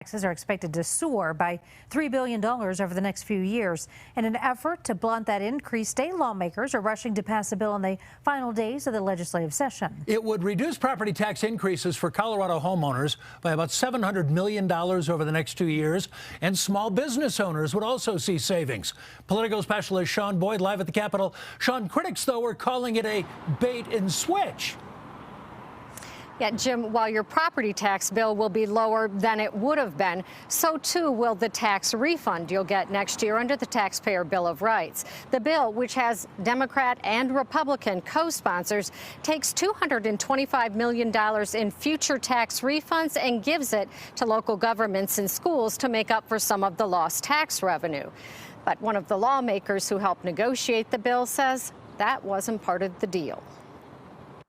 Taxes are expected to soar by $3 billion over the next few years. In an effort to blunt that increase, state lawmakers are rushing to pass a bill in the final days of the legislative session. It would reduce property tax increases for Colorado homeowners by about $700 million over the next 2 years, and small business owners would also see savings. Political specialist Sean Boyd live at the Capitol. Sean, critics, though, are calling it a bait and switch. Yeah, Jim, while your property tax bill will be lower than it would have been, so too will the tax refund you'll get next year under the Taxpayer Bill of Rights. The bill, which has Democrat and Republican co-sponsors, takes $225 million in future tax refunds and gives it to local governments and schools to make up for some of the lost tax revenue. But one of the lawmakers who helped negotiate the bill says that wasn't part of the deal.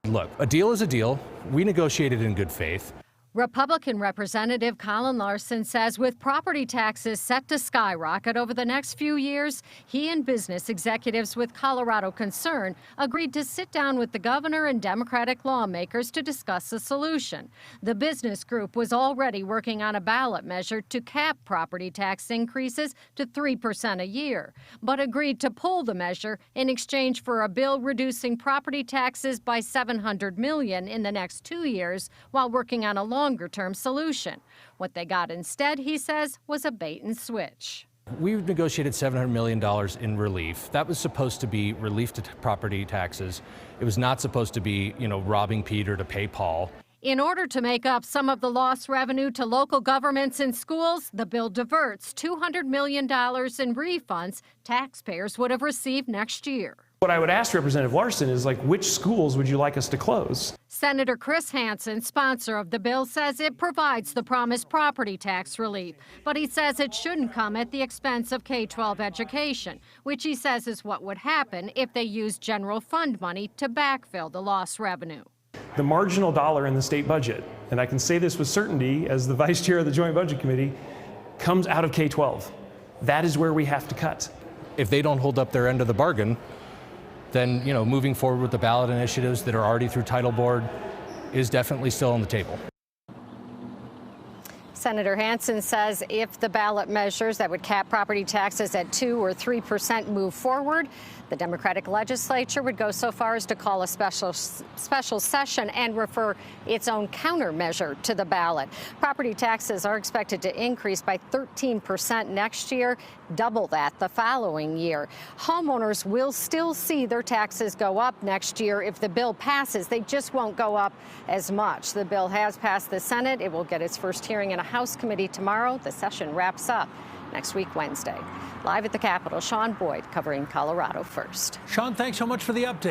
Look, a deal is a deal. We negotiated in good faith. Republican Representative Colin Larson says with property taxes set to skyrocket over the next few years, he and business executives with Colorado Concern agreed to sit down with the governor and Democratic lawmakers to discuss a solution. The business group was already working on a ballot measure to cap property tax increases to 3% a year, but agreed to pull the measure in exchange for a bill reducing property taxes by $700 million in the next 2 years while working on a longer-term solution. What they got instead, he says, was a bait and switch. We negotiated $700 million in relief. That was supposed to be relief to property taxes. It was not supposed to be, robbing Peter to pay Paul. In order to make up some of the lost revenue to local governments and schools, the bill diverts $200 million in refunds taxpayers would have received next year. What I would ask Representative Larson is, which schools would you like us to close? Senator Chris Hansen, sponsor of the bill, says it provides the promised property tax relief, but he says it shouldn't come at the expense of K-12 education, which he says is what would happen if they used general fund money to backfill the lost revenue. The marginal dollar in the state budget, and I can say this with certainty as the vice chair of the Joint Budget Committee, comes out of K-12. That is where we have to cut. If they don't hold up their end of the bargain, then, moving forward with the ballot initiatives that are already through Title Board is definitely still on the table. Senator Hansen says if the ballot measures that would cap property taxes at 2 or 3% move forward, the Democratic legislature would go so far as to call a special session and refer its own countermeasure to the ballot. Property taxes are expected to increase by 13% next year, double that the following year. Homeowners will still see their taxes go up next year if the bill passes. They just won't go up as much. The bill has passed the Senate. It will get its first hearing in a House committee tomorrow. The session wraps up next week, Wednesday. Live at the Capitol, Sean Boyd covering Colorado First. Sean, thanks so much for the update.